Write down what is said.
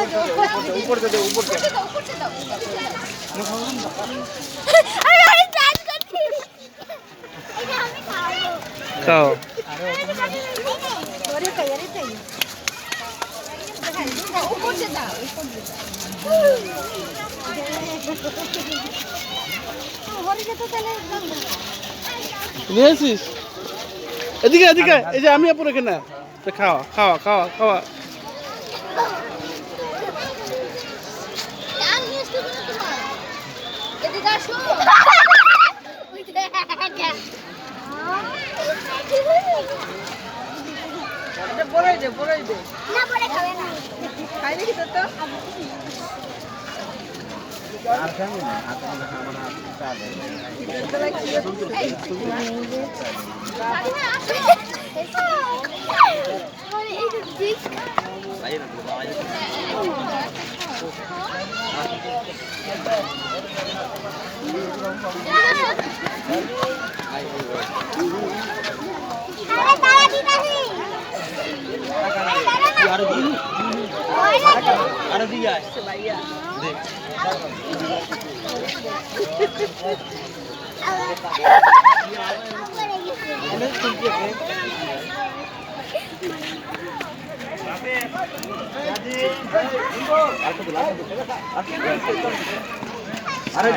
ऊपर से दे ऊपर से अरे अरे डांस करती এটা আমি খাবো খাও ওরে তাই ऊपर से দাও ওরে যেতে তাহলে একদম নিয়ে আসিস এদিকে এদিকে এই যে আমি আপুর এখানে খাওয়া খাওয়া খাওয়া খাওয়া আমি আসতে বলি তোমার এদিকে আসো ওই দেখ এটা বড়ই দে না পরে খাবে না খাই দেখি তো তো আর খাবো না হাতে খাওয়া চা দে আরে এই যে দিক বাইরে না বাইরে আরে তারা দিতাছি আরে দি আরে দি আয় ভাইয়া দেখ অনেক শুনতে আরে